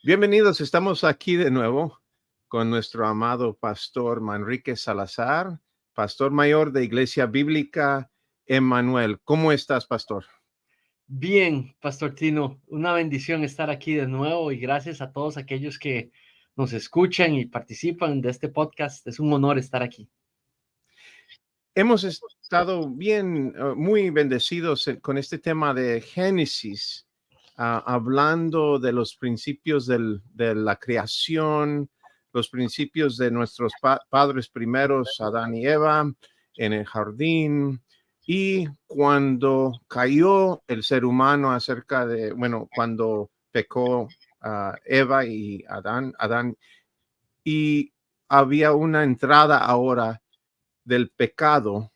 Bienvenidos, estamos aquí de nuevo con nuestro amado pastor Manrique Salazar, pastor mayor de Iglesia Bíblica Emmanuel. ¿Cómo estás, pastor? Bien, Pastor Tino, una bendición estar aquí de nuevo y gracias a todos aquellos que nos escuchan y participan de este podcast. Es un honor estar aquí. Hemos estado muy bendecidos con este tema de Génesis, hablando de los principios de la creación, los principios de nuestros padres primeros, Adán y Eva, en el jardín, y cuando cayó el ser humano cuando pecó Eva y Adán, y había una entrada ahora del pecado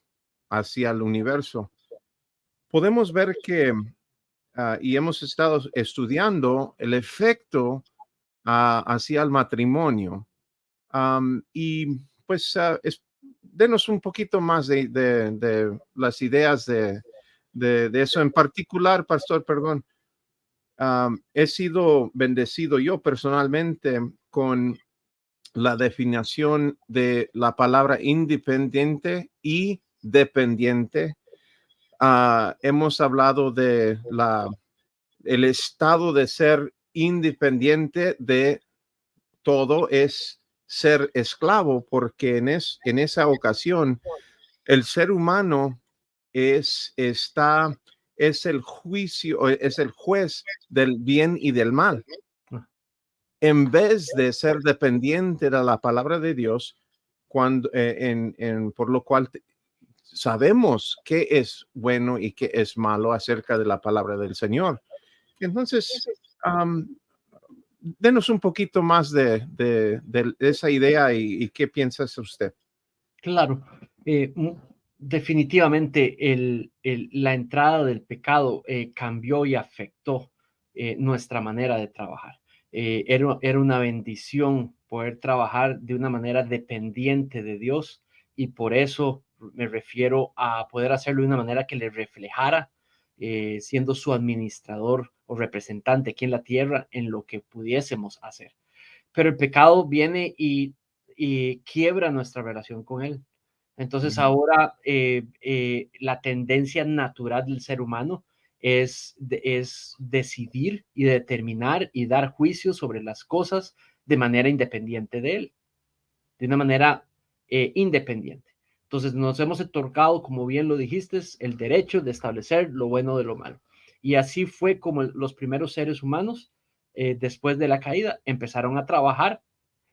hacia el universo. Podemos ver que, y hemos estado estudiando el efecto hacia el matrimonio. Y pues denos un poquito más de las ideas de eso. En particular, pastor, perdón, he sido bendecido yo personalmente con la definición de la palabra independiente y dependiente. Hemos hablado de el estado de ser independiente de todo es ser esclavo, porque en esa ocasión el ser humano es el juez del bien y del mal. En vez de ser dependiente de la palabra de Dios, por lo cual sabemos qué es bueno y qué es malo acerca de la palabra del Señor. Entonces, denos un poquito más de esa idea y qué piensas usted. Claro, definitivamente la entrada del pecado cambió y afectó nuestra manera de trabajar. Era una bendición poder trabajar de una manera dependiente de Dios y por eso me refiero a poder hacerlo de una manera que le reflejara, siendo su administrador o representante aquí en la tierra en lo que pudiésemos hacer. Pero el pecado viene y quiebra nuestra relación con Él. Entonces ahora la tendencia natural del ser humano es decidir y determinar y dar juicio sobre las cosas de manera independiente de Él, de una manera independiente. Entonces nos hemos otorgado, como bien lo dijiste, el derecho de establecer lo bueno de lo malo. Y así fue como los primeros seres humanos, después de la caída, empezaron a trabajar,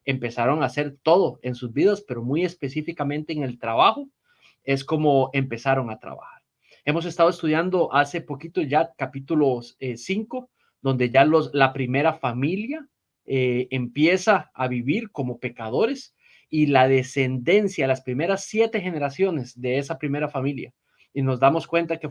empezaron a hacer todo en sus vidas, pero muy específicamente en el trabajo, es como empezaron a trabajar. Hemos estado estudiando hace poquito ya capítulos 5, donde ya la primera familia empieza a vivir como pecadores y la descendencia, las primeras 7 generaciones de esa primera familia. Y nos damos cuenta que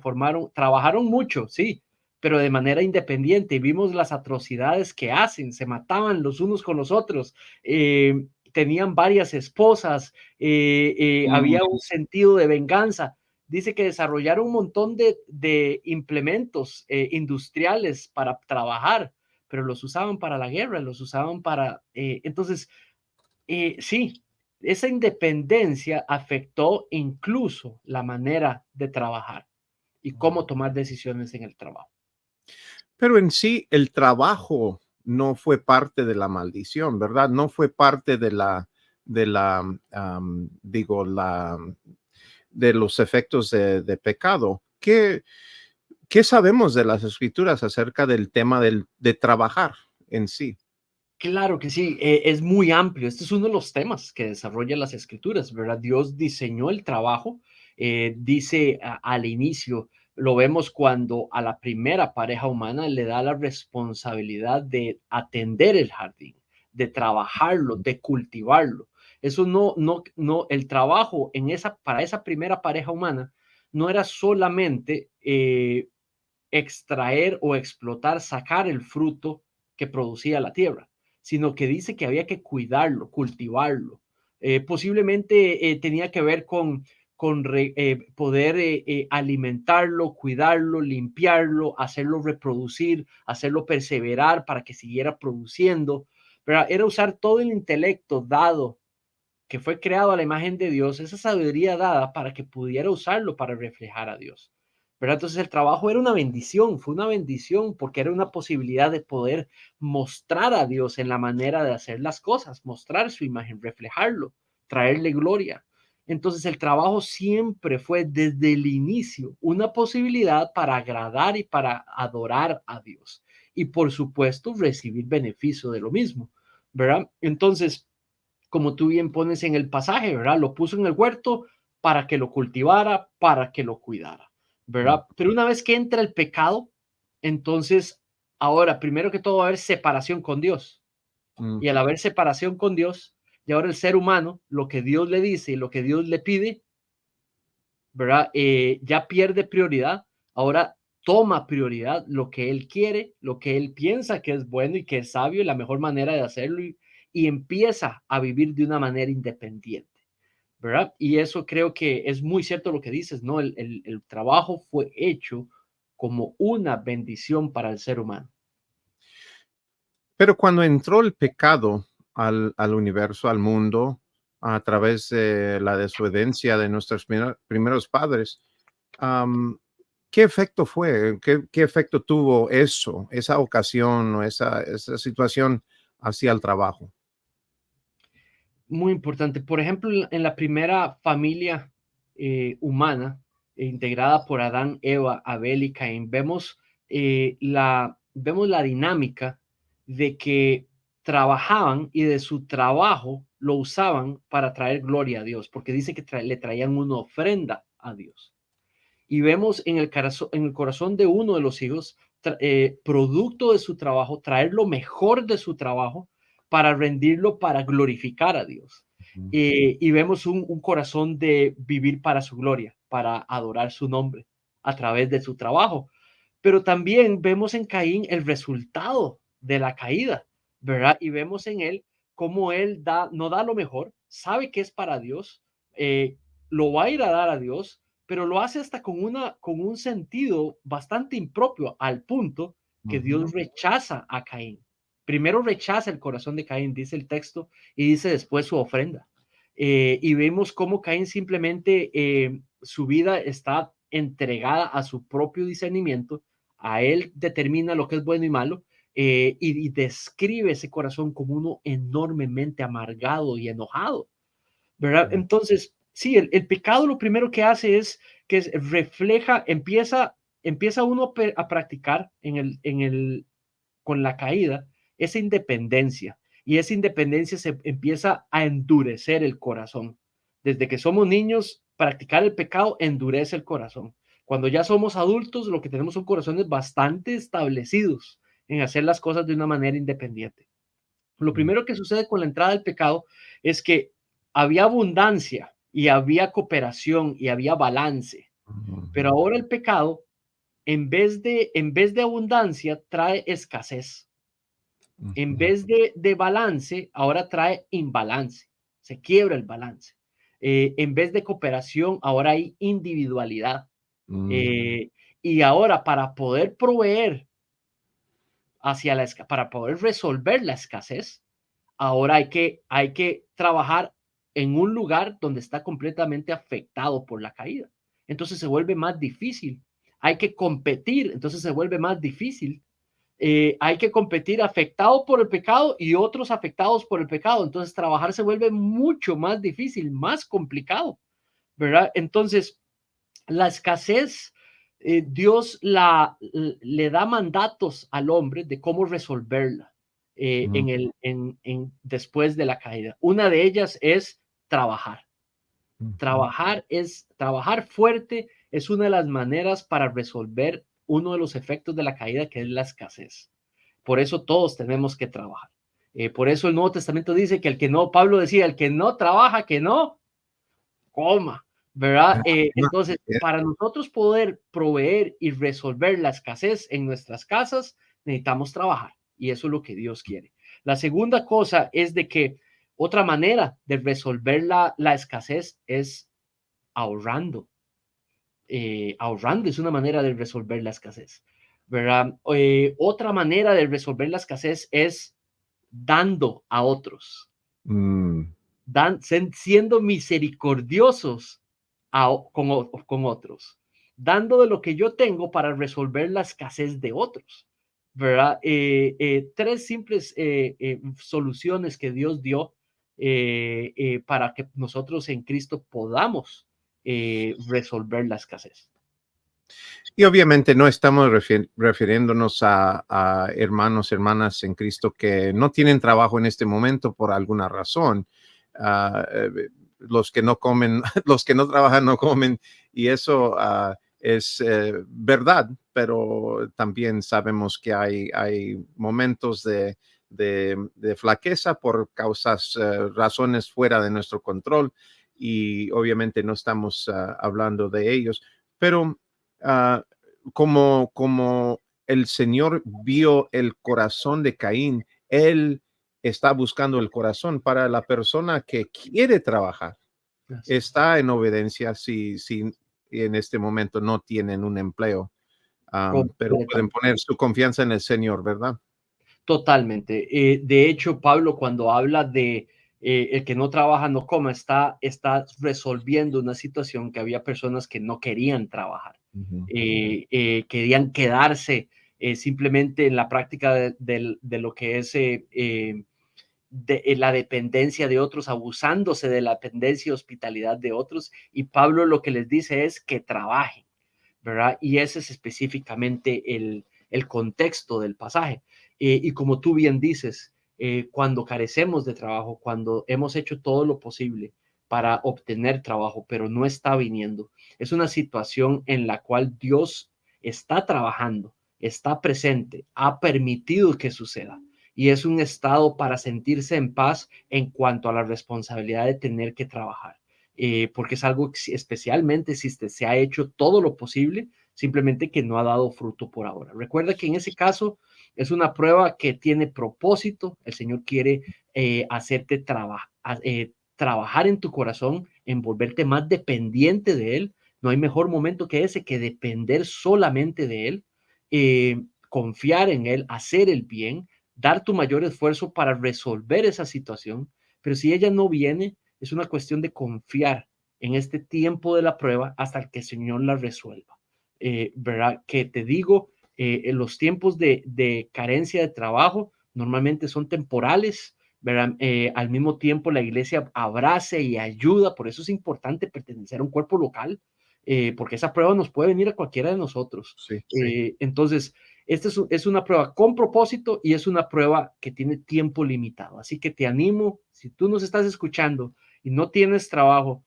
trabajaron mucho, sí, pero de manera independiente. Vimos las atrocidades que hacen, se mataban los unos con los otros, tenían varias esposas, había un sentido de venganza. Dice que desarrollaron un montón de implementos industriales para trabajar, pero los usaban para la guerra, los usaban para... entonces, sí, esa independencia afectó incluso la manera de trabajar y cómo tomar decisiones en el trabajo. Pero en sí, el trabajo no fue parte de la maldición, ¿verdad? No fue parte digo, de los efectos de pecado. ¿Qué sabemos de las escrituras acerca del tema de trabajar en sí? Claro que sí, es muy amplio. Este es uno de los temas que desarrolla las escrituras, ¿verdad? Dios diseñó el trabajo, dice al inicio, lo vemos cuando a la primera pareja humana le da la responsabilidad de atender el jardín, de trabajarlo, de cultivarlo. Eso no, el trabajo para esa primera pareja humana no era solamente extraer o explotar, sacar el fruto que producía la tierra, sino que dice que había que cuidarlo, cultivarlo. Posiblemente tenía que ver con poder alimentarlo, cuidarlo, limpiarlo, hacerlo reproducir, hacerlo perseverar para que siguiera produciendo, ¿verdad? Era usar todo el intelecto dado, que fue creado a la imagen de Dios, esa sabiduría dada para que pudiera usarlo para reflejar a Dios, ¿verdad? Entonces el trabajo era una bendición, fue una bendición porque era una posibilidad de poder mostrar a Dios en la manera de hacer las cosas, mostrar su imagen, reflejarlo, traerle gloria. Entonces el trabajo siempre fue desde el inicio una posibilidad para agradar y para adorar a Dios. Y por supuesto recibir beneficio de lo mismo, ¿verdad? Entonces, como tú bien pones en el pasaje, ¿verdad? Lo puso en el huerto para que lo cultivara, para que lo cuidara, ¿verdad? Pero una vez que entra el pecado, entonces ahora, primero que todo, va a haber separación con Dios. Y al haber separación con Dios, y ahora el ser humano, lo que Dios le dice y lo que Dios le pide, ¿verdad? Ya pierde prioridad. Ahora toma prioridad lo que él quiere, lo que él piensa que es bueno y que es sabio y la mejor manera de hacerlo y empieza a vivir de una manera independiente, ¿verdad? Y eso creo que es muy cierto lo que dices, ¿no? El trabajo fue hecho como una bendición para el ser humano. Pero cuando entró el pecado al universo, al mundo, a través de la desobediencia de nuestros primeros padres, ¿qué efecto fue? ¿Qué efecto tuvo eso, esa ocasión o esa situación hacia el trabajo? Muy importante. Por ejemplo, en la primera familia humana, integrada por Adán, Eva, Abel y Caín, vemos la dinámica de que trabajaban y de su trabajo lo usaban para traer gloria a Dios, porque dice que le traían una ofrenda a Dios. Y vemos en el corazón de uno de los hijos, producto de su trabajo, traer lo mejor de su trabajo para rendirlo, para glorificar a Dios. Y vemos un corazón de vivir para su gloria, para adorar su nombre a través de su trabajo. Pero también vemos en Caín el resultado de la caída, ¿verdad? Y vemos en él cómo él no da lo mejor, sabe que es para Dios, lo va a ir a dar a Dios, pero lo hace hasta con un sentido bastante impropio, al punto que Dios rechaza a Caín. Primero rechaza el corazón de Caín, dice el texto, y dice después su ofrenda. Y vemos cómo Caín simplemente su vida está entregada a su propio discernimiento, a él determina lo que es bueno y malo, y describe ese corazón como uno enormemente amargado y enojado, ¿verdad? Entonces, sí, el pecado lo primero que hace es que refleja, empieza uno a practicar con la caída esa independencia, y esa independencia se empieza a endurecer el corazón. Desde que somos niños, practicar el pecado endurece el corazón. Cuando ya somos adultos, lo que tenemos son corazones bastante establecidos en hacer las cosas de una manera independiente. Lo primero que sucede con la entrada del pecado es que había abundancia y había cooperación y había balance, pero ahora el pecado, en vez de abundancia, trae escasez. En vez de balance, ahora trae imbalance, se quiebra el balance. En vez de cooperación, ahora hay individualidad. Y ahora para poder proveer para poder resolver la escasez, ahora hay que trabajar en un lugar donde está completamente afectado por la caída. Entonces se vuelve más difícil. Hay que competir, entonces se vuelve más difícil. Hay que competir afectado por el pecado y otros afectados por el pecado. Entonces trabajar se vuelve mucho más difícil, más complicado, ¿verdad? Entonces la escasez, Dios le da mandatos al hombre de cómo resolverla después de la caída. Una de ellas es trabajar. Trabajar fuerte es una de las maneras para resolver uno de los efectos de la caída, que es la escasez. Por eso todos tenemos que trabajar. Por eso el Nuevo Testamento dice que Pablo decía, el que no trabaja, que no coma, ¿verdad? Entonces, para nosotros poder proveer y resolver la escasez en nuestras casas, necesitamos trabajar, y eso es lo que Dios quiere. La segunda cosa es de que otra manera de resolver la escasez es ahorrando. Ahorrando es una manera de resolver la escasez, ¿verdad? Otra manera de resolver la escasez es dando a otros, Mm, siendo misericordiosos con otros, dando de lo que yo tengo para resolver la escasez de otros, ¿verdad? Tres simples soluciones que Dios dio para que nosotros en Cristo podamos resolver la escasez. Y obviamente no estamos refiriéndonos a hermanos, hermanas en Cristo que no tienen trabajo en este momento por alguna razón. Los que no comen, los que no trabajan no comen, y eso es verdad, pero también sabemos que hay momentos de flaqueza por causas, razones fuera de nuestro control, y obviamente no estamos hablando de ellos, pero uh, como el Señor vio el corazón de Caín, Él está buscando el corazón para la persona que quiere trabajar. Así es. Está en obediencia si en este momento no tienen un empleo, pero pueden Completamente. poner su confianza en el Señor, ¿verdad? Totalmente. De hecho, Pablo, cuando habla de el que no trabaja no coma, está resolviendo una situación que había personas que no querían trabajar, Ujú. querían quedarse simplemente en la práctica de lo que es la dependencia de otros, abusándose de la dependencia y hospitalidad de otros. Y Pablo lo que les dice es que trabajen, ¿verdad? Y ese es específicamente el contexto del pasaje. Y como tú bien dices, cuando carecemos de trabajo, cuando hemos hecho todo lo posible para obtener trabajo, pero no está viniendo, es una situación en la cual Dios está trabajando, está presente, ha permitido que suceda. Y es un estado para sentirse en paz en cuanto a la responsabilidad de tener que trabajar. Porque es algo que especialmente si se ha hecho todo lo posible, simplemente que no ha dado fruto por ahora. Recuerda que en ese caso es una prueba que tiene propósito. El Señor quiere hacerte trabajar en tu corazón, en volverte más dependiente de Él. No hay mejor momento que ese, que depender solamente de Él, confiar en Él, hacer el bien, dar tu mayor esfuerzo para resolver esa situación. Pero si ella no viene, es una cuestión de confiar en este tiempo de la prueba hasta que el Señor la resuelva. ¿Verdad? Que te digo, en los tiempos de carencia de trabajo normalmente son temporales, ¿verdad? Al mismo tiempo la iglesia abrace y ayuda, por eso es importante pertenecer a un cuerpo local, porque esa prueba nos puede venir a cualquiera de nosotros. Sí. Entonces, esta es una prueba con propósito y es una prueba que tiene tiempo limitado. Así que te animo, si tú nos estás escuchando y no tienes trabajo,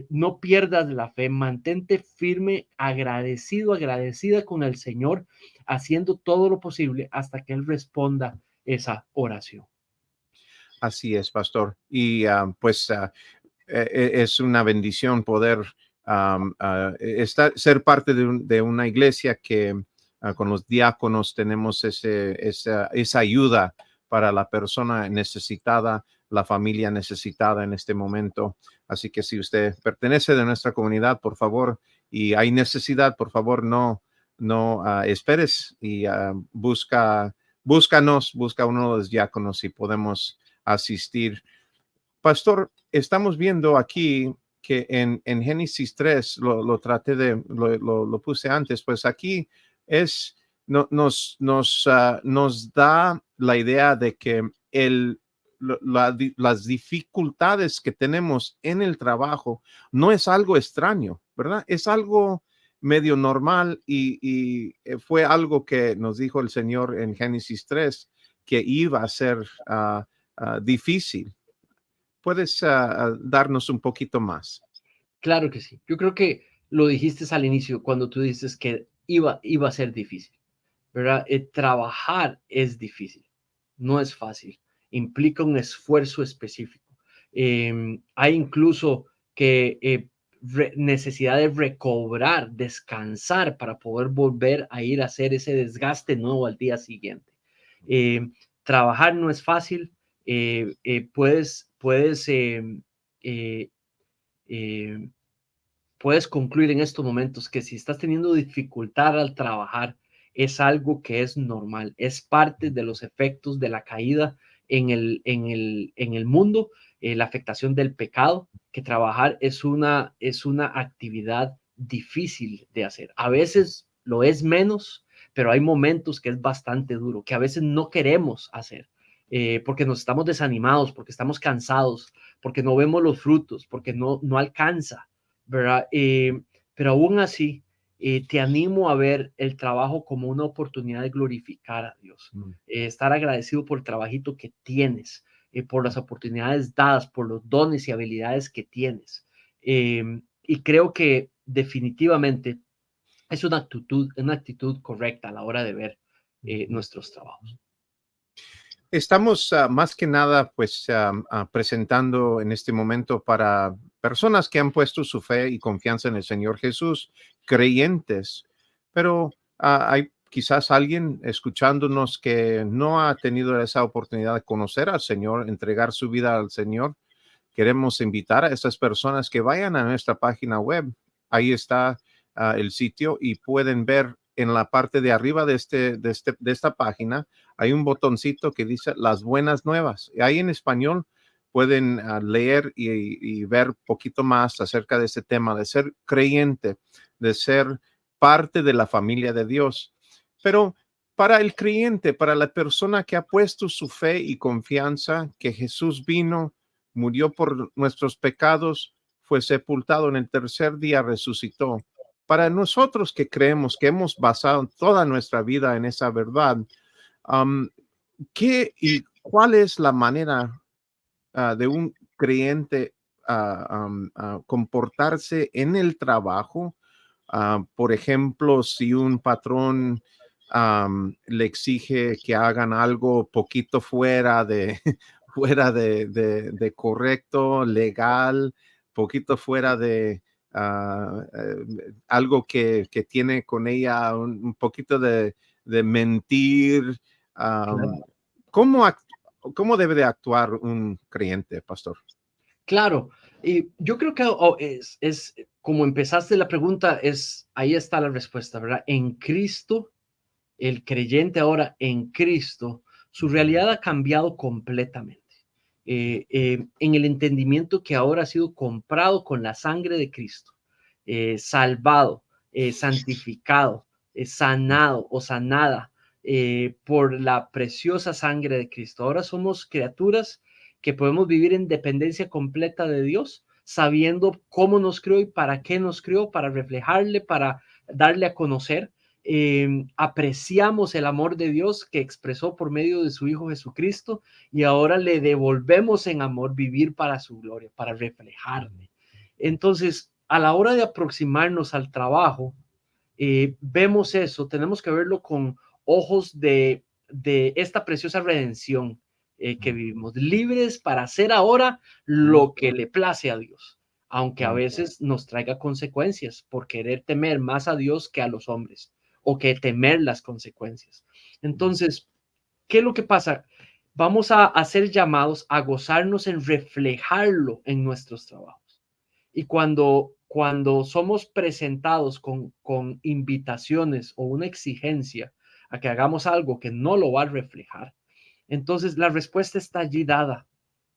no pierdas la fe, mantente firme, agradecido, agradecida con el Señor, haciendo todo lo posible hasta que Él responda esa oración. Así es, pastor. Y pues es una bendición poder ser parte de una iglesia que con los diáconos tenemos esa ayuda para la persona necesitada, la familia necesitada en este momento. Así que si usted pertenece de nuestra comunidad, por favor, y hay necesidad, por favor, no esperes y búscanos, busca uno de los diáconos y podemos asistir. Pastor, estamos viendo aquí que en Génesis 3 lo traté lo puse antes, pues aquí nos da la idea de que las dificultades que tenemos en el trabajo no es algo extraño, ¿verdad? Es algo medio normal y fue algo que nos dijo el Señor en Génesis 3 que iba a ser difícil. ¿Puedes darnos un poquito más? Claro que sí. Yo creo que lo dijiste al inicio cuando tú dices que iba a ser difícil, ¿verdad? Trabajar es difícil, no es fácil, implica un esfuerzo específico. Hay incluso que necesidad de recobrar, descansar para poder volver a ir a hacer ese desgaste nuevo al día siguiente. Eh, Trabajar no es fácil, puedes eh, puedes concluir en estos momentos que si estás teniendo dificultad al trabajar, es algo que es normal, es parte de los efectos de la caída en el mundo, la afectación del pecado, que trabajar es una actividad difícil de hacer. A veces lo es menos, pero hay momentos que es bastante duro, que a veces no queremos hacer, porque nos estamos desanimados, porque estamos cansados, porque no vemos los frutos, porque no alcanza, ¿verdad? Pero aún así, te animo a ver el trabajo como una oportunidad de glorificar a Dios, estar agradecido por el trabajito que tienes, por las oportunidades dadas, por los dones y habilidades que tienes. Y creo que definitivamente es una actitud correcta a la hora de ver nuestros trabajos. Estamos más que nada pues presentando en este momento para personas que han puesto su fe y confianza en el Señor Jesús, creyentes, pero hay quizás alguien escuchándonos que no ha tenido esa oportunidad de conocer al Señor, entregar su vida al Señor. Queremos invitar a esas personas que vayan a nuestra página web. Ahí está el sitio y pueden ver en la parte de arriba de esta página, hay un botoncito que dice las buenas nuevas. Y ahí en español pueden leer y ver poquito más acerca de ese tema de ser creyente, de ser parte de la familia de Dios. Pero para el creyente, para la persona que ha puesto su fe y confianza que Jesús vino, murió por nuestros pecados, fue sepultado, en el tercer día resucitó. Para nosotros que creemos que hemos basado toda nuestra vida en esa verdad, ¿qué y cuál es la manera de un creyente comportarse en el trabajo? Por ejemplo, si un patrón le exige que hagan algo poquito fuera de, fuera de correcto, legal, poquito fuera de algo que tiene con ella un poquito de mentir. Claro. um, ¿cómo, ¿Cómo debe de actuar un creyente, pastor? Claro, y yo creo que es como empezaste la pregunta, ahí está la respuesta, ¿verdad? En Cristo, el creyente ahora en Cristo, su realidad ha cambiado completamente. En el entendimiento que ahora ha sido comprado con la sangre de Cristo, salvado, santificado, sanado o sanada por la preciosa sangre de Cristo. Ahora somos criaturas que podemos vivir en dependencia completa de Dios, sabiendo cómo nos creó y para qué nos creó, para reflejarle, para darle a conocer. Apreciamos el amor de Dios que expresó por medio de su Hijo Jesucristo y ahora le devolvemos en amor vivir para su gloria, para reflejarle. Entonces, a la hora de aproximarnos al trabajo, vemos eso, tenemos que verlo con ojos de esta preciosa redención que vivimos, libres para hacer ahora lo que le place a Dios, aunque a veces nos traiga consecuencias por querer temer más a Dios que a los hombres o que temer las consecuencias. Entonces, ¿qué es lo que pasa? Vamos a hacer llamados a gozarnos en reflejarlo en nuestros trabajos. Y cuando somos presentados con invitaciones o una exigencia a que hagamos algo que no lo va a reflejar, entonces la respuesta está allí dada.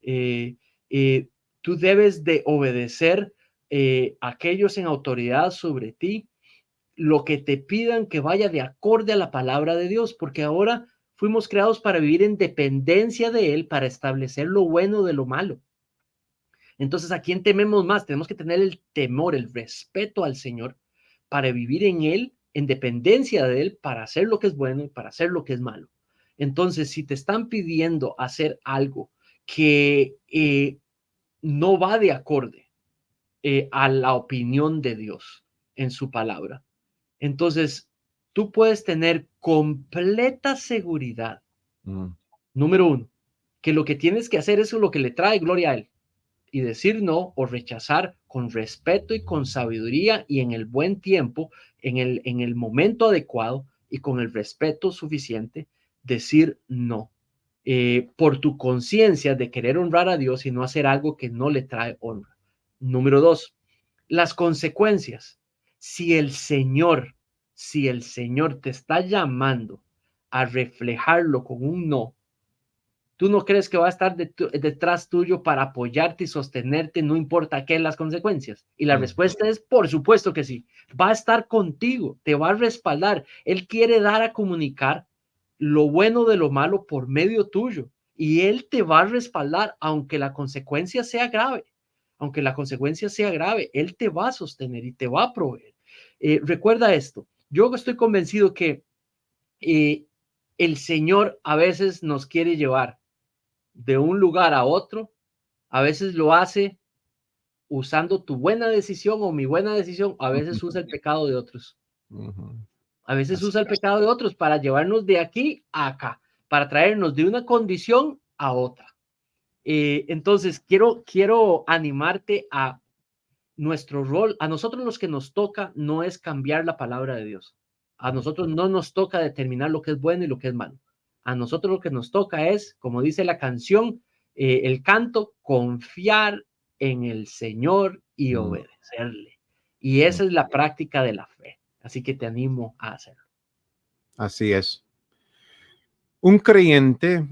Eh, eh, Tú debes de obedecer a aquellos en autoridad sobre ti, lo que te pidan que vaya de acorde a la palabra de Dios, porque ahora fuimos creados para vivir en dependencia de Él, para establecer lo bueno de lo malo. Entonces, ¿a quién tememos más? Tenemos que tener el temor, el respeto al Señor para vivir en Él, en dependencia de Él, para hacer lo que es bueno y para hacer lo que es malo. Entonces, si te están pidiendo hacer algo que no va de acorde a la opinión de Dios en su palabra, entonces tú puedes tener completa seguridad, número uno, que lo que tienes que hacer es lo que le trae gloria a Él y decir no o rechazar con respeto y con sabiduría y en el buen tiempo, en el momento adecuado y con el respeto suficiente, decir no. Por tu conciencia de querer honrar a Dios y no hacer algo que no le trae honra. Número dos, Las consecuencias. Si el Señor, si el Señor te está llamando a reflejarlo con un no, ¿tú no crees que va a estar detrás tuyo para apoyarte y sostenerte, no importa qué las consecuencias? Y la respuesta es, por supuesto que sí. Va a estar contigo, te va a respaldar. Él quiere dar a comunicar lo bueno de lo malo por medio tuyo. Y Él te va a respaldar, aunque la consecuencia sea grave. Aunque la consecuencia sea grave, Él te va a sostener y te va a proveer. Recuerda esto. Yo estoy convencido que el Señor a veces nos quiere llevar de un lugar a otro, a veces lo hace usando tu buena decisión o mi buena decisión, a veces usa el pecado de otros. A veces Así usa el pecado de otros para llevarnos de aquí a acá, para traernos de una condición a otra. Entonces, quiero animarte a nuestro rol. A nosotros los que nos toca no es cambiar la palabra de Dios. A nosotros no nos toca determinar lo que es bueno y lo que es malo. A nosotros lo que nos toca es, como dice la canción, el canto, confiar en el Señor y obedecerle. Y esa es la práctica de la fe. Así que te animo a hacerlo. Así es. Un creyente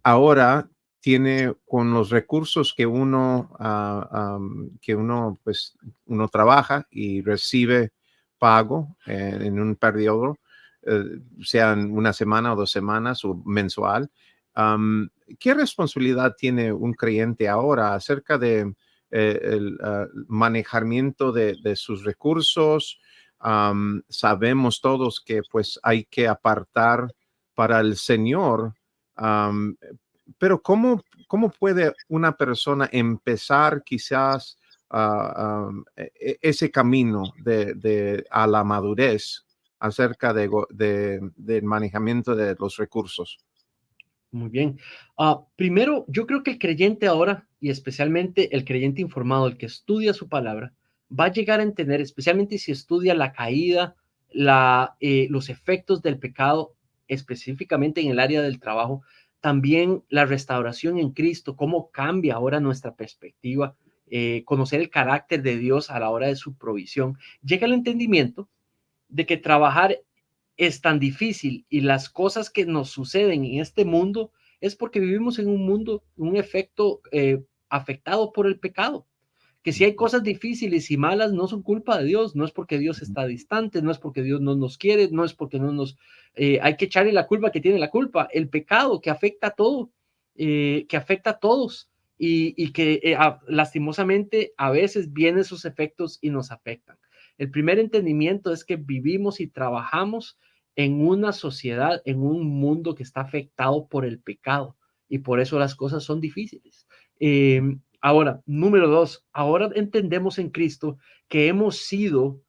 ahora tiene con los recursos que uno, pues, uno trabaja y recibe pago en un periodo, sean una semana o 2 semanas o mensual. ¿Qué responsabilidad tiene un creyente ahora acerca de el manejamiento de sus recursos? Sabemos todos que pues hay que apartar para el Señor, pero ¿cómo puede una persona empezar quizás ese camino a la madurez acerca del manejamiento de los recursos? Muy bien. Primero, yo creo que el creyente ahora, y especialmente el creyente informado, el que estudia su palabra, va a llegar a entender, especialmente si estudia la caída, los efectos del pecado, específicamente en el área del trabajo, también la restauración en Cristo, cómo cambia ahora nuestra perspectiva, conocer el carácter de Dios a la hora de su provisión. Llega al entendimiento de que trabajar es tan difícil y las cosas que nos suceden en este mundo es porque vivimos en un mundo, un efecto afectado por el pecado. Que si hay cosas difíciles y malas, no son culpa de Dios, no es porque Dios está distante, no es porque Dios no nos quiere, no es porque no nos... hay que echarle la culpa que tiene la culpa, el pecado que afecta a todo, que afecta a todos y que lastimosamente a veces vienen sus efectos y nos afectan. El primer entendimiento es que vivimos y trabajamos en una sociedad, en un mundo que está afectado por el pecado y por eso las cosas son difíciles. Ahora, número 2, ahora entendemos en Cristo que hemos sido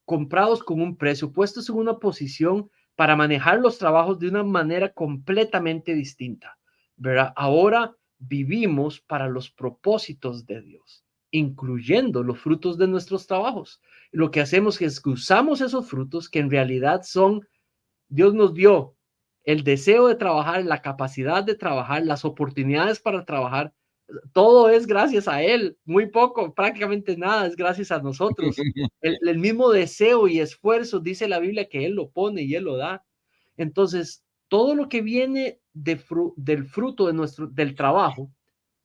comprados con un precio, puestos en una posición para manejar los trabajos de una manera completamente distinta, ¿verdad? Ahora vivimos para los propósitos de Dios, incluyendo los frutos de nuestros trabajos. Lo que hacemos es que usamos esos frutos que en realidad son, Dios nos dio el deseo de trabajar, la capacidad de trabajar, las oportunidades para trabajar. Todo es gracias a Él, muy poco, prácticamente nada es gracias a nosotros. El mismo deseo y esfuerzo, dice la Biblia, que Él lo pone y Él lo da. Entonces, todo lo que viene del fruto del trabajo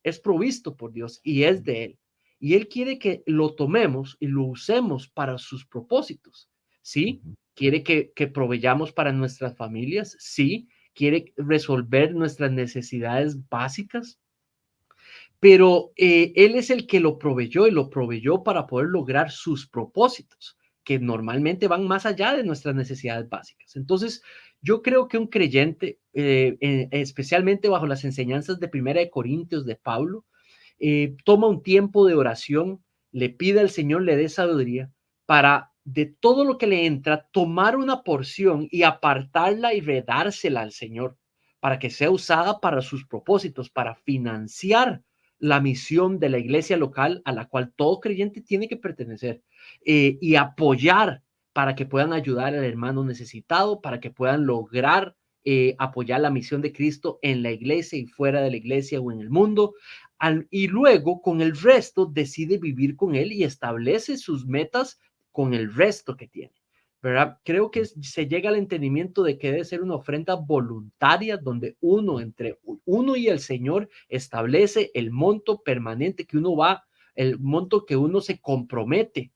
es provisto por Dios y es de Él. Y Él quiere que lo tomemos y lo usemos para sus propósitos. ¿Sí? Quiere que proveyamos para nuestras familias. Sí. Quiere resolver nuestras necesidades básicas. Pero Él es el que lo proveyó y lo proveyó para poder lograr sus propósitos, que normalmente van más allá de nuestras necesidades básicas. Entonces, yo creo que un creyente, especialmente bajo las enseñanzas de Primera de Corintios de Pablo, toma un tiempo de oración, le pide al Señor, le dé sabiduría para de todo lo que le entra, tomar una porción y apartarla y redársela al Señor para que sea usada para sus propósitos, para financiar la misión de la iglesia local a la cual todo creyente tiene que pertenecer y apoyar para que puedan ayudar al hermano necesitado, para que puedan lograr apoyar la misión de Cristo en la iglesia y fuera de la iglesia o en el mundo. y luego con el resto decide vivir con él y establece sus metas con el resto que tiene, ¿verdad? Creo que se llega al entendimiento de que debe ser una ofrenda voluntaria donde entre uno y el Señor establece el monto permanente que uno va, el monto que uno se compromete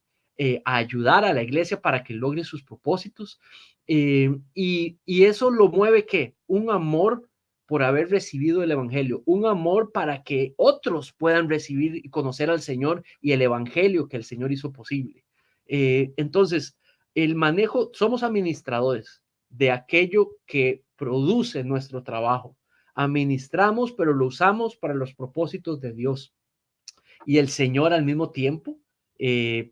a ayudar a la iglesia para que logre sus propósitos. Y eso lo mueve, ¿qué? Un amor por haber recibido el evangelio, un amor para que otros puedan recibir y conocer al Señor y el evangelio que el Señor hizo posible. Entonces, el manejo, somos administradores de aquello que produce nuestro trabajo. Administramos, pero lo usamos para los propósitos de Dios. Y el Señor al mismo tiempo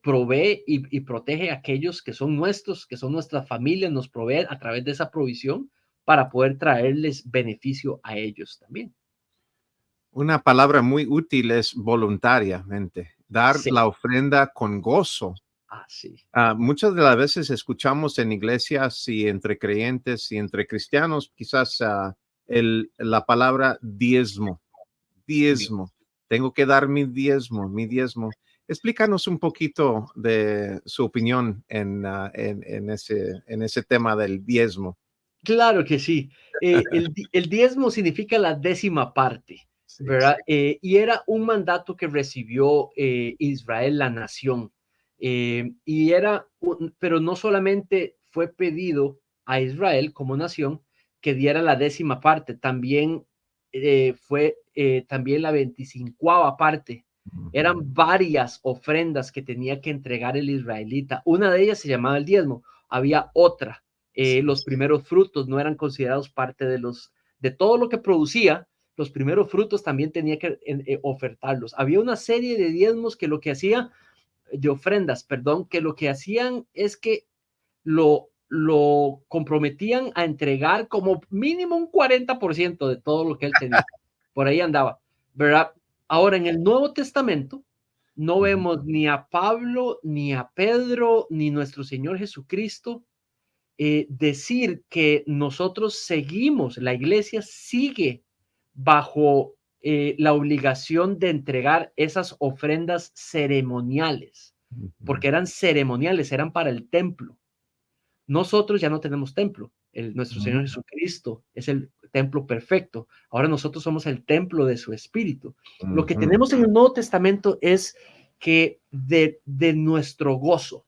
provee y protege a aquellos que son nuestros, que son nuestras familias, nos provee a través de esa provisión para poder traerles beneficio a ellos también. Una palabra muy útil es voluntariamente, dar Sí. la ofrenda con gozo. Sí. Muchas de las veces escuchamos en iglesias y entre creyentes y entre cristianos quizás la palabra diezmo. Tengo que dar mi diezmo. Explícanos un poquito de su opinión en ese tema del diezmo. Claro que sí. El diezmo significa la décima parte, Sí. ¿verdad? Y era un mandato que recibió Israel, la nación. Pero no solamente fue pedido a Israel como nación que diera la décima parte, también fue también la 25ª parte. Eran varias ofrendas que tenía que entregar el israelita. Una de ellas se llamaba el diezmo. Había otra. Los primeros frutos no eran considerados parte de todo lo que producía. Los primeros frutos también tenía que ofertarlos. Había una serie de diezmos que lo que hacía, de ofrendas, perdón, que lo que hacían es que lo comprometían a entregar como mínimo un 40% de todo lo que él tenía. Por ahí andaba, ¿verdad? Ahora, en el Nuevo Testamento, no vemos ni a Pablo, ni a Pedro, ni nuestro Señor Jesucristo decir que nosotros seguimos, la iglesia sigue bajo la obligación de entregar esas ofrendas ceremoniales, porque eran ceremoniales, eran para el templo. Nosotros ya no tenemos templo. Nuestro Señor Jesucristo es el templo perfecto. Ahora nosotros somos el templo de su espíritu. Lo que tenemos en el Nuevo Testamento es que de nuestro gozo,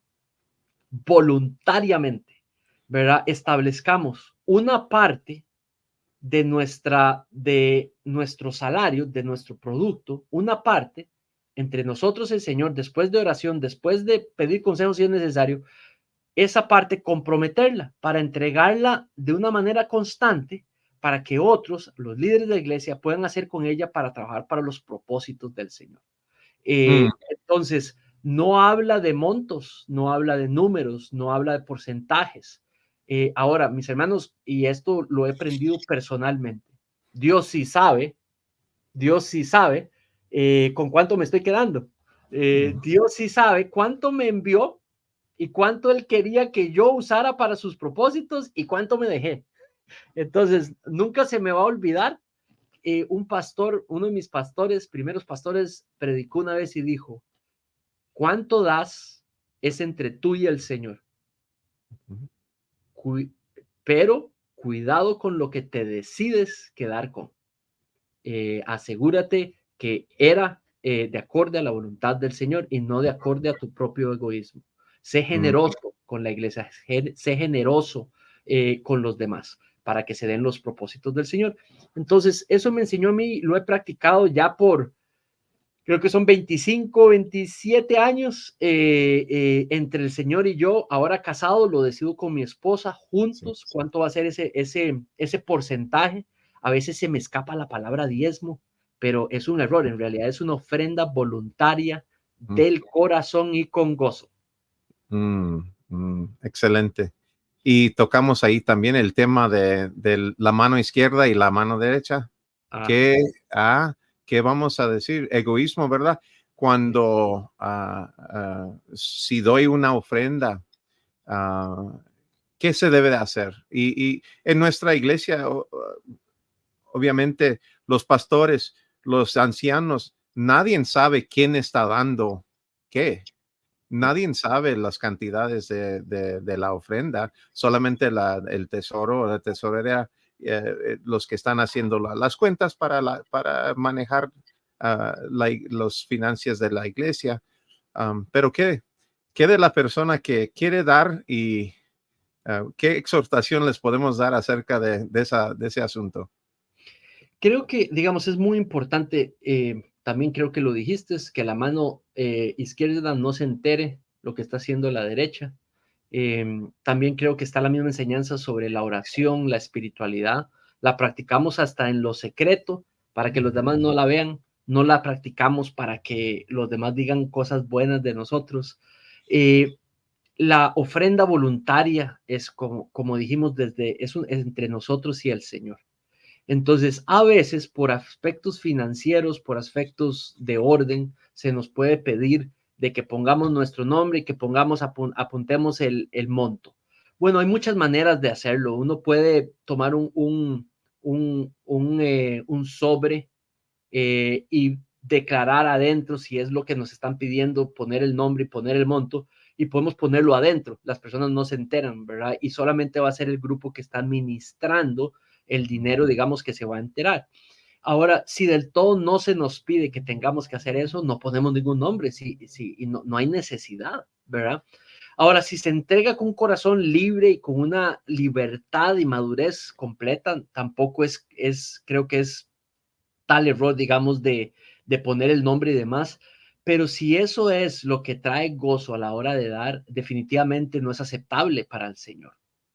voluntariamente, ¿verdad? Establezcamos una parte de nuestro salario, de nuestro producto, una parte entre nosotros y el Señor, después de oración, después de pedir consejos si es necesario, esa parte comprometerla para entregarla de una manera constante para que otros, los líderes de la iglesia, puedan hacer con ella para trabajar para los propósitos del Señor. Entonces, no habla de montos, no habla de números, no habla de porcentajes. Ahora, mis hermanos, y esto lo he aprendido personalmente, Dios sí sabe con cuánto me estoy quedando. Dios sí sabe cuánto me envió y cuánto él quería que yo usara para sus propósitos y cuánto me dejé. Entonces, nunca se me va a olvidar. Un pastor, uno de mis pastores, primeros pastores, predicó una vez y dijo: ¿cuánto das? Es entre tú y el Señor. Pero cuidado con lo que te decides quedar con. Asegúrate que era de acorde a la voluntad del Señor y no de acorde a tu propio egoísmo. Sé generoso con la iglesia, sé generoso con los demás para que se den los propósitos del Señor. Entonces, eso me enseñó a mí, lo he practicado ya creo que son 25, 27 años entre el Señor y yo. Ahora casado, lo decido con mi esposa juntos. ¿Cuánto va a ser ese porcentaje? A veces se me escapa la palabra diezmo, pero es un error. En realidad es una ofrenda voluntaria del corazón y con gozo. Excelente. Y tocamos ahí también el tema de la mano izquierda y la mano derecha. ¿Qué vamos a decir? Egoísmo, ¿verdad? Cuando si doy una ofrenda, ¿qué se debe de hacer? Y en nuestra iglesia, obviamente, los pastores los ancianos, nadie sabe quién está dando qué. Nadie sabe las cantidades de la ofrenda, solamente el tesoro, la tesorería, los que están haciendo las cuentas para manejar las finanzas de la iglesia. Pero ¿qué de la persona que quiere dar y qué exhortación les podemos dar acerca de ese asunto? Creo que, digamos, es muy importante, también creo que lo dijiste, es que la mano izquierda no se entere lo que está haciendo la derecha. También creo que está la misma enseñanza sobre la oración, la espiritualidad. La practicamos hasta en lo secreto para que los demás no la vean. No la practicamos para que los demás digan cosas buenas de nosotros. Eh, la ofrenda voluntaria es como dijimos, es entre nosotros y el Señor. Entonces, a veces por aspectos financieros, por aspectos de orden, se nos puede pedir de que pongamos nuestro nombre y que apuntemos el monto. Bueno, hay muchas maneras de hacerlo. Uno puede tomar un sobre y declarar adentro si es lo que nos están pidiendo, poner el nombre y poner el monto, y podemos ponerlo adentro. Las personas no se enteran, ¿verdad? Y solamente va a ser el grupo que está administrando el dinero, digamos, que se va a enterar. Ahora, si del todo no se nos pide que tengamos que hacer eso, no ponemos ningún nombre, y no hay necesidad, ¿verdad? Ahora, si se entrega con un corazón libre y con una libertad y madurez completa, tampoco creo que es tal error, digamos, de poner el nombre y demás. Pero si eso es lo que trae gozo a la hora de dar, definitivamente no es aceptable para el Señor.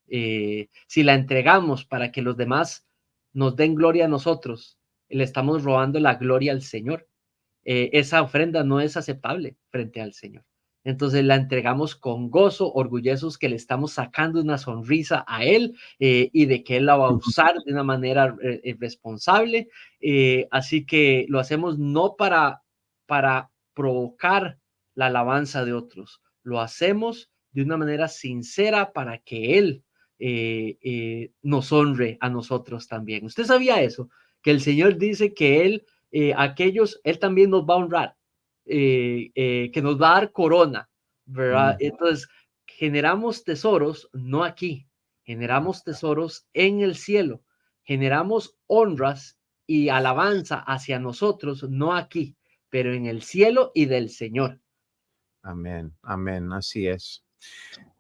Si la entregamos para que los demás nos den gloria a nosotros, le estamos robando la gloria al Señor. Esa ofrenda no es aceptable frente al Señor. Entonces la entregamos con gozo, orgullosos que le estamos sacando una sonrisa a Él y de que Él la va a usar de una manera responsable. Así que lo hacemos no para provocar la alabanza de otros, lo hacemos de una manera sincera para que Él nos honre a nosotros también. ¿Usted sabía eso? Que el Señor dice que Él Él también nos va a honrar, que nos va a dar corona, ¿verdad? Entonces, generamos tesoros, no aquí, generamos tesoros en el cielo, generamos honras y alabanza hacia nosotros, no aquí, pero en el cielo y del Señor. Amén, amén, así es.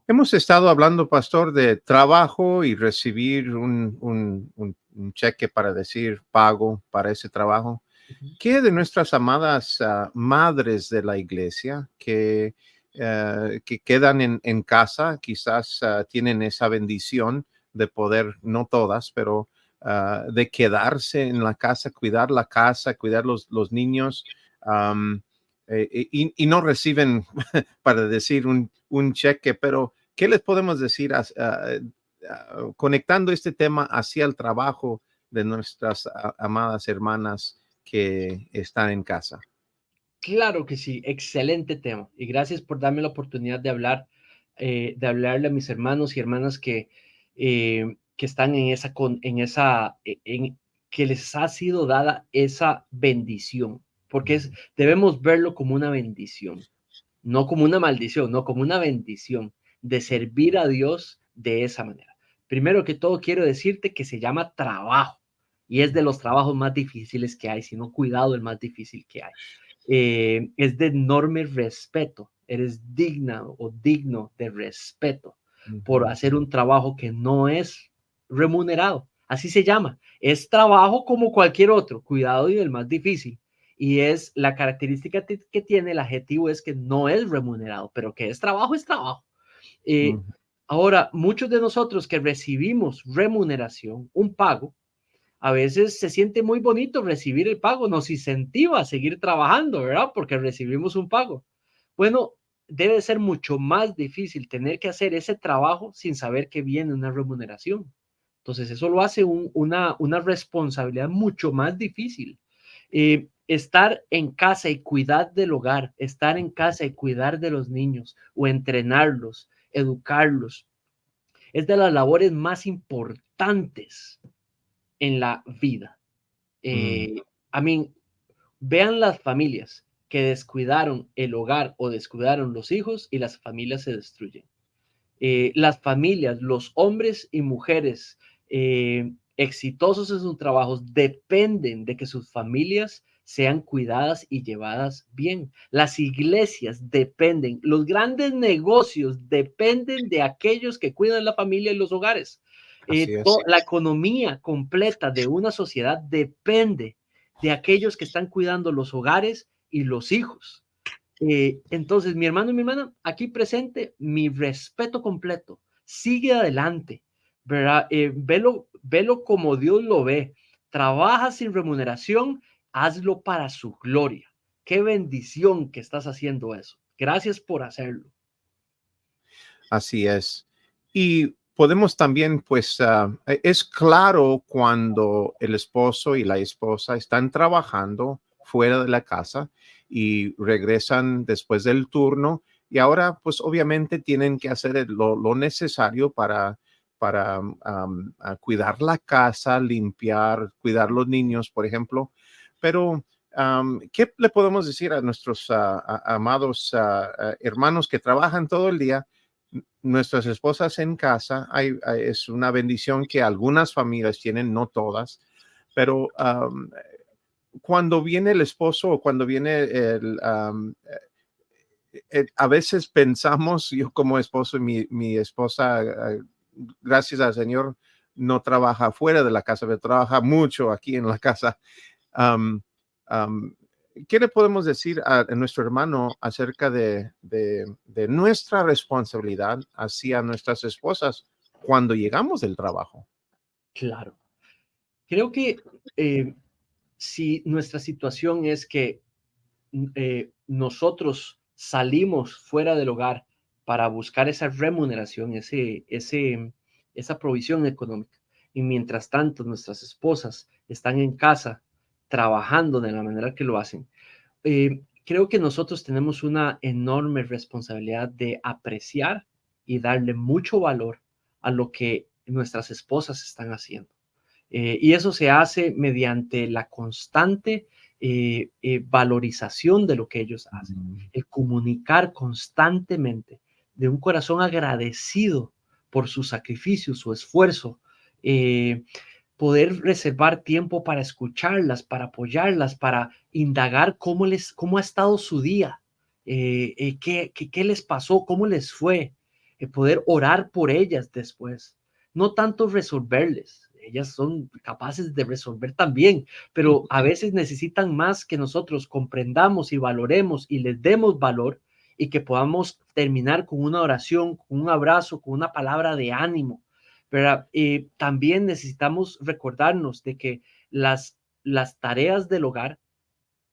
Hemos estado hablando, pastor, de trabajo y recibir un cheque para decir pago para ese trabajo. ¿Qué de nuestras amadas madres de la iglesia que quedan en casa? Quizás tienen esa bendición de poder, no todas, pero de quedarse en la casa, cuidar los niños, y no reciben para decir un cheque, pero ¿qué les podemos decir conectando este tema hacia el trabajo de nuestras amadas hermanas que están en casa? Claro que sí, excelente tema. Y gracias por darme la oportunidad de hablarle a mis hermanos y hermanas que están que les ha sido dada esa bendición, porque debemos verlo como una bendición, no como una maldición, no como una bendición de servir a Dios de esa manera. Primero que todo, quiero decirte que se llama trabajo y es de los trabajos más difíciles que hay, si no cuidado, el más difícil que hay. Es de enorme respeto, eres digna o digno de respeto por hacer un trabajo que no es remunerado, así se llama, es trabajo como cualquier otro, cuidado y el más difícil, y es la característica que tiene el adjetivo es que no es remunerado, pero que es trabajo, es trabajo. Eh, Ahora, muchos de nosotros que recibimos remuneración, un pago, a veces se siente muy bonito recibir el pago, nos incentiva a seguir trabajando, ¿verdad? Porque recibimos un pago. Bueno, debe ser mucho más difícil tener que hacer ese trabajo sin saber que viene una remuneración. Entonces, eso lo hace una responsabilidad mucho más difícil. Estar en casa y cuidar del hogar, estar en casa y cuidar de los niños o entrenarlos, educarlos, es de las labores más importantes en la vida. Mm, I mean, Vean las familias que descuidaron el hogar o descuidaron los hijos y las familias se destruyen. Las familias, los hombres y mujeres exitosos en sus trabajos dependen de que sus familias sean cuidadas y llevadas bien. Las iglesias dependen, los grandes negocios dependen de aquellos que cuidan la familia y los hogares. Así es. La economía completa de una sociedad depende de aquellos que están cuidando los hogares y los hijos. Entonces, mi hermano y mi hermana, aquí presente, mi respeto completo. Sigue adelante, ¿verdad? Velo como Dios lo ve. Trabaja sin remuneración, hazlo para su gloria. Qué bendición que estás haciendo eso. Gracias por hacerlo. Así es. Y podemos también, pues, es claro cuando el esposo y la esposa están trabajando fuera de la casa y regresan después del turno y ahora, pues, obviamente tienen que hacer lo necesario para a cuidar la casa, limpiar, cuidar los niños, por ejemplo. Pero, ¿qué le podemos decir a nuestros amados hermanos que trabajan todo el día? Nuestras esposas en casa, es una bendición que algunas familias tienen, no todas, pero cuando viene el esposo o cuando viene a veces pensamos, yo como esposo y mi esposa, gracias al Señor, no trabaja fuera de la casa, pero trabaja mucho aquí en la casa. Um, um, ¿Qué le podemos decir a nuestro hermano acerca de nuestra responsabilidad hacia nuestras esposas cuando llegamos del trabajo? Claro. Creo que si nuestra situación es que nosotros salimos fuera del hogar para buscar esa remuneración, esa provisión económica. Y mientras tanto, nuestras esposas están en casa trabajando de la manera que lo hacen. Creo que nosotros tenemos una enorme responsabilidad de apreciar y darle mucho valor a lo que nuestras esposas están haciendo. Y eso se hace mediante la constante valorización de lo que ellos hacen, el comunicar constantemente de un corazón agradecido por su sacrificio, su esfuerzo, poder reservar tiempo para escucharlas, para apoyarlas, para indagar cómo ha estado su día, qué les pasó, cómo les fue, poder orar por ellas después, no tanto resolverles. Ellas son capaces de resolver también, pero a veces necesitan más que nosotros comprendamos y valoremos y les demos valor y que podamos terminar con una oración, con un abrazo, con una palabra de ánimo. Pero también necesitamos recordarnos de que las tareas del hogar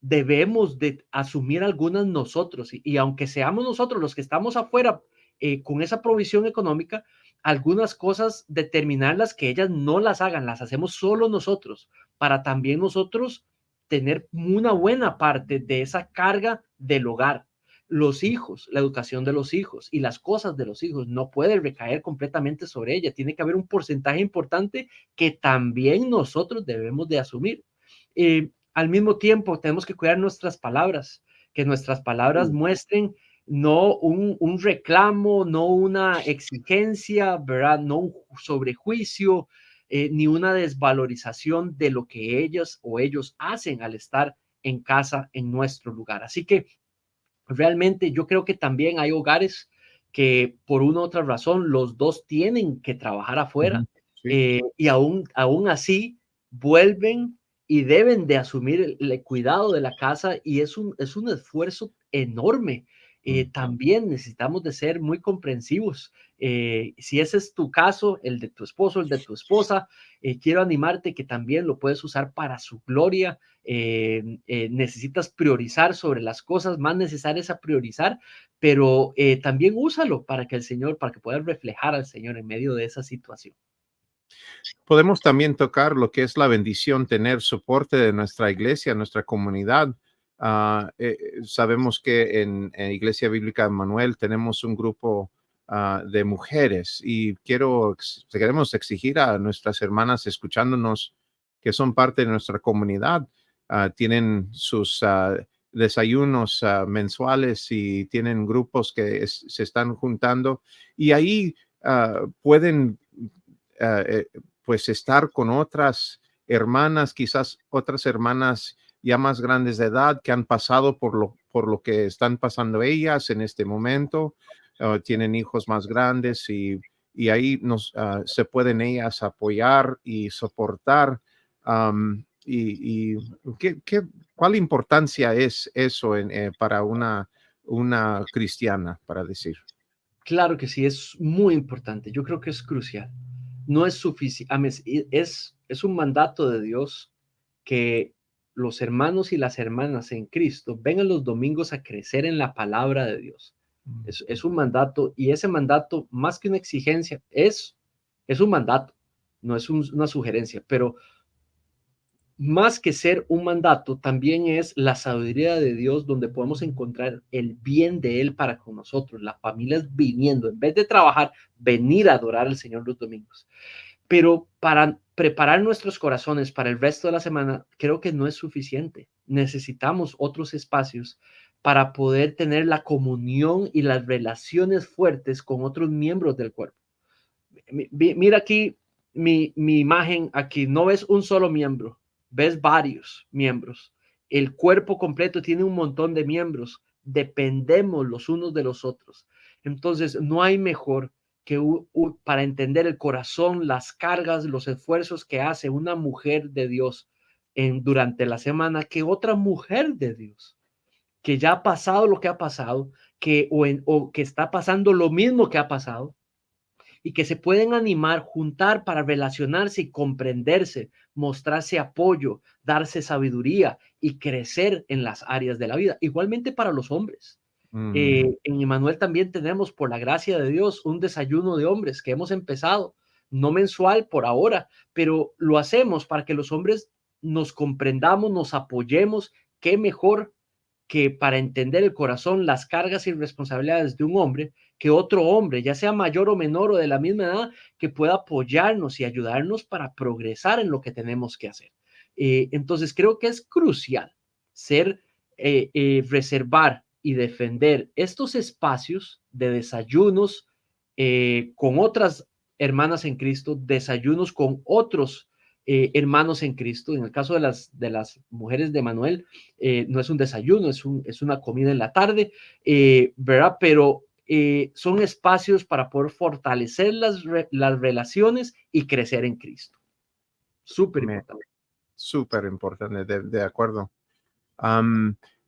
debemos de asumir algunas nosotros y aunque seamos nosotros los que estamos afuera con esa provisión económica, algunas cosas determinarlas que ellas no las hagan, las hacemos solo nosotros para también nosotros tener una buena parte de esa carga del hogar. Los hijos, la educación de los hijos y las cosas de los hijos no puede recaer completamente sobre ella. Tiene que haber un porcentaje importante que también nosotros debemos de asumir. Al mismo tiempo, tenemos que cuidar nuestras palabras, que nuestras palabras muestren no un reclamo, no una exigencia, ¿verdad? No un sobrejuicio, ni una desvalorización de lo que ellas o ellos hacen al estar en casa, en nuestro lugar. Así que realmente yo creo que también hay hogares que por una u otra razón los dos tienen que trabajar afuera Sí. y aún así vuelven y deben de asumir el cuidado de la casa y es un esfuerzo enorme. También necesitamos de ser muy comprensivos. Si ese es tu caso, el de tu esposo, el de tu esposa, quiero animarte que también lo puedes usar para su gloria. Necesitas priorizar sobre las cosas más necesarias a priorizar, pero también úsalo para que el Señor, para que puedas reflejar al Señor en medio de esa situación. Podemos también tocar lo que es la bendición, tener soporte de nuestra iglesia, nuestra comunidad. Sabemos que en Iglesia Bíblica Emmanuel tenemos un grupo de mujeres y queremos exigir a nuestras hermanas escuchándonos que son parte de nuestra comunidad, tienen sus desayunos mensuales y tienen grupos que se están juntando y ahí pueden pues estar con otras hermanas, quizás otras hermanas ya más grandes de edad que han pasado por lo que están pasando ellas en este momento, tienen hijos más grandes y ahí se pueden ellas apoyar y soportar. ¿Cuál importancia es eso para una cristiana, para decir? Claro que sí, es muy importante. Yo creo que es crucial. No es suficiente, es un mandato de Dios que los hermanos y las hermanas en Cristo vengan los domingos a crecer en la palabra de Dios. Es un mandato y ese mandato, más que una exigencia, es un mandato, no es una sugerencia, pero más que ser un mandato, también es la sabiduría de Dios donde podemos encontrar el bien de Él para con nosotros, las familias viniendo, en vez de trabajar, venir a adorar al Señor los domingos. Pero para preparar nuestros corazones para el resto de la semana, creo que no es suficiente. Necesitamos otros espacios para poder tener la comunión y las relaciones fuertes con otros miembros del cuerpo. Mira aquí mi imagen, aquí no ves un solo miembro, ves varios miembros. El cuerpo completo tiene un montón de miembros, dependemos los unos de los otros. Entonces, no hay mejor que para entender el corazón, las cargas, los esfuerzos que hace una mujer de Dios durante la semana que otra mujer de Dios, que ya ha pasado lo que ha pasado, o que está pasando lo mismo que ha pasado y que se pueden animar, juntar para relacionarse y comprenderse, mostrarse apoyo, darse sabiduría y crecer en las áreas de la vida. Igualmente para los hombres. En Emmanuel también tenemos, por la gracia de Dios, un desayuno de hombres que hemos empezado, no mensual por ahora, pero lo hacemos para que los hombres nos comprendamos, nos apoyemos. Qué mejor que para entender el corazón, las cargas y responsabilidades de un hombre, que otro hombre, ya sea mayor o menor o de la misma edad, que pueda apoyarnos y ayudarnos para progresar en lo que tenemos que hacer. Entonces creo que es crucial reservar y defender estos espacios de desayunos con otras hermanas en Cristo, desayunos con otros hermanos en Cristo. En el caso de las mujeres de Manuel, no es un desayuno, es una comida en la tarde, ¿verdad? Pero son espacios para poder fortalecer las relaciones y crecer en Cristo. Súper importante. Súper importante, de acuerdo.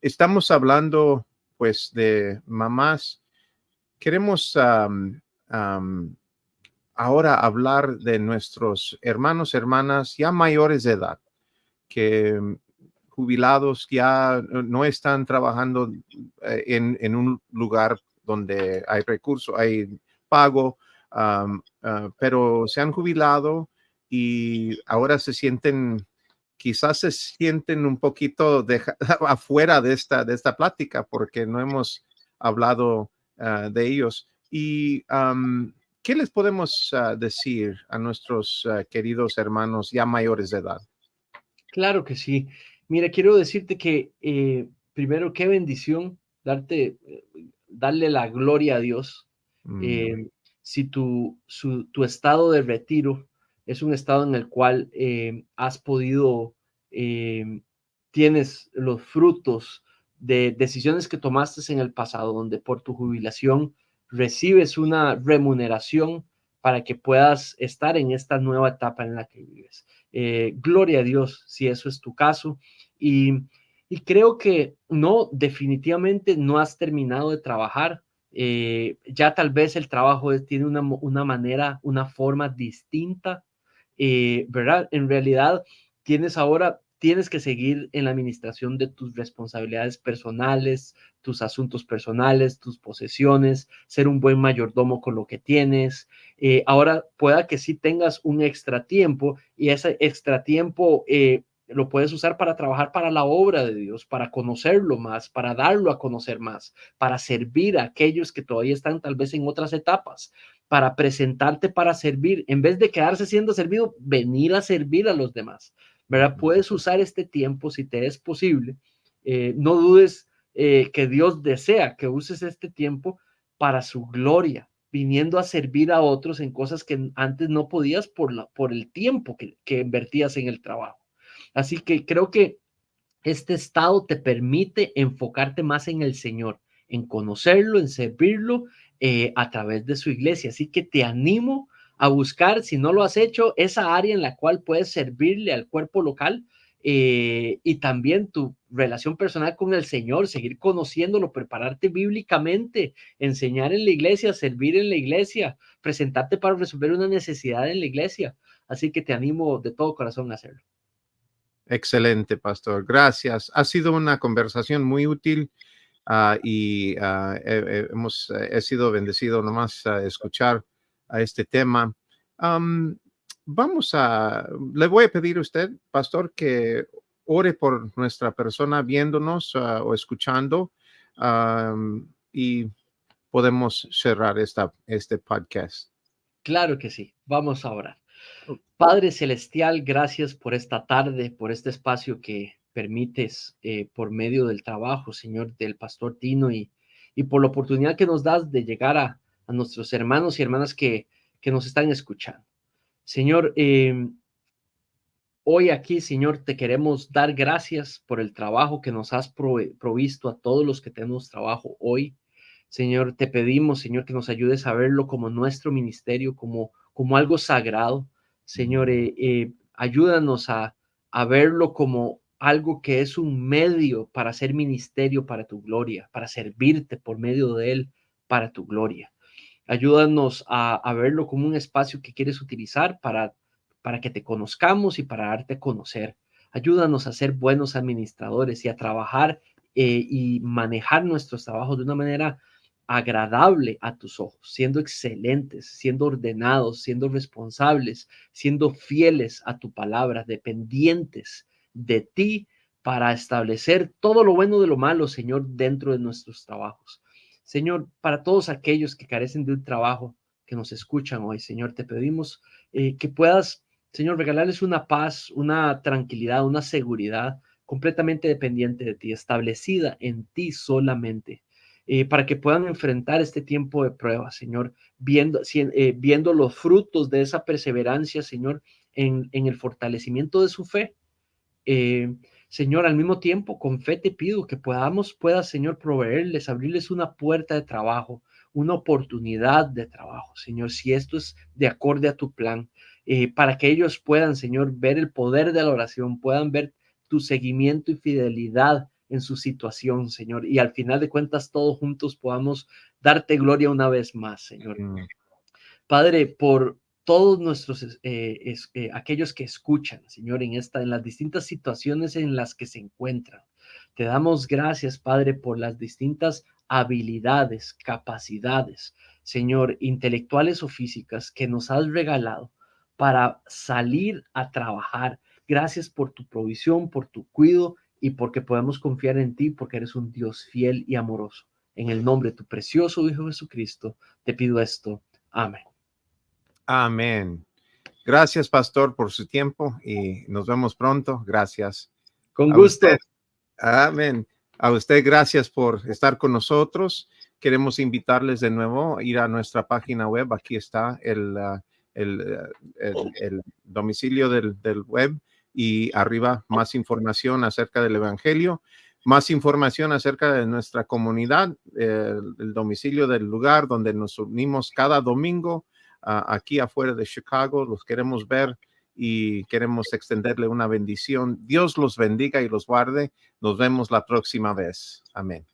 Estamos hablando pues de mamás. Queremos ahora hablar de nuestros hermanos, hermanas ya mayores de edad, que jubilados ya no están trabajando en un lugar donde hay recursos, hay pago, pero se han jubilado y ahora quizás se sienten un poquito afuera de esta plática porque no hemos hablado de ellos. Y ¿qué les podemos decir a nuestros queridos hermanos ya mayores de edad? Claro que sí. Mira, quiero decirte que primero, qué bendición darle la gloria a Dios. Si tu estado de retiro es un estado en el cual has podido, tienes los frutos de decisiones que tomaste en el pasado, donde por tu jubilación recibes una remuneración para que puedas estar en esta nueva etapa en la que vives. Gloria a Dios si eso es tu caso. Y, y creo que no, definitivamente no has terminado de trabajar. Ya tal vez el trabajo tiene una manera, una forma distinta, ¿verdad? En realidad tienes que seguir en la administración de tus responsabilidades personales, tus asuntos personales, tus posesiones, ser un buen mayordomo con lo que tienes. Ahora pueda que sí tengas un extra tiempo y ese extra tiempo lo puedes usar para trabajar para la obra de Dios, para conocerlo más, para darlo a conocer más, para servir a aquellos que todavía están tal vez en otras etapas, para presentarte para servir, en vez de quedarse siendo servido, venir a servir a los demás. ¿verdad? Puedes usar este tiempo si te es posible. No dudes que Dios desea que uses este tiempo para su gloria, viniendo a servir a otros en cosas que antes no podías por el tiempo que invertías en el trabajo. Así que creo que este estado te permite enfocarte más en el Señor, en conocerlo, en servirlo a través de su iglesia. Así que te animo a buscar, si no lo has hecho, esa área en la cual puedes servirle al cuerpo local y también tu relación personal con el Señor, seguir conociéndolo, prepararte bíblicamente, enseñar en la iglesia, servir en la iglesia, presentarte para resolver una necesidad en la iglesia. Así que te animo de todo corazón a hacerlo. Excelente, pastor. Gracias. Ha sido una conversación muy útil he sido bendecido nomás a escuchar a este tema. Le voy a pedir a usted, pastor, que ore por nuestra persona viéndonos o escuchando y podemos cerrar este podcast. Claro que sí. Vamos a orar. Padre Celestial, gracias por esta tarde, por este espacio que permites por medio del trabajo, Señor, del pastor Tino y por la oportunidad que nos das de llegar a nuestros hermanos y hermanas que nos están escuchando. Señor, hoy aquí, Señor, te queremos dar gracias por el trabajo que nos has provisto a todos los que tenemos trabajo hoy. Señor, te pedimos, Señor, que nos ayudes a verlo como nuestro ministerio, como algo sagrado. Señor, ayúdanos a verlo como algo que es un medio para hacer ministerio para tu gloria, para servirte por medio de él para tu gloria. Ayúdanos a verlo como un espacio que quieres utilizar para que te conozcamos y para darte a conocer. Ayúdanos a ser buenos administradores y a trabajar y manejar nuestros trabajos de una manera agradable a tus ojos, siendo excelentes, siendo ordenados, siendo responsables, siendo fieles a tu palabra, dependientes de ti para establecer todo lo bueno de lo malo, Señor, dentro de nuestros trabajos. Señor, para todos aquellos que carecen de un trabajo, que nos escuchan hoy, Señor, te pedimos que puedas, Señor, regalarles una paz, una tranquilidad, una seguridad completamente dependiente de ti, establecida en ti solamente, para que puedan enfrentar este tiempo de prueba, Señor, viendo los frutos de esa perseverancia, Señor, en el fortalecimiento de su fe. Señor, al mismo tiempo, con fe te pido que puedas, Señor, proveerles, abrirles una puerta de trabajo, una oportunidad de trabajo, Señor, si esto es de acorde a tu plan, para que ellos puedan, Señor, ver el poder de la oración, puedan ver tu seguimiento y fidelidad en su situación, Señor, y al final de cuentas todos juntos podamos darte gloria una vez más, Señor. Padre, por todos nuestros, aquellos que escuchan, Señor, en las distintas situaciones en las que se encuentran. Te damos gracias, Padre, por las distintas habilidades, capacidades, Señor, intelectuales o físicas que nos has regalado para salir a trabajar. Gracias por tu provisión, por tu cuidado y porque podemos confiar en ti, porque eres un Dios fiel y amoroso. En el nombre de tu precioso Hijo Jesucristo, te pido esto. Amén. Amén. Gracias, pastor, por su tiempo y nos vemos pronto. Gracias. Con gusto. Usted. Amén. A usted, gracias por estar con nosotros. Queremos invitarles de nuevo a ir a nuestra página web. Aquí está el domicilio del web y arriba más información acerca del Evangelio, más información acerca de nuestra comunidad, el domicilio del lugar donde nos unimos cada domingo. Aquí afuera de Chicago, los queremos ver y queremos extenderle una bendición. Dios los bendiga y los guarde. Nos vemos la próxima vez. Amén.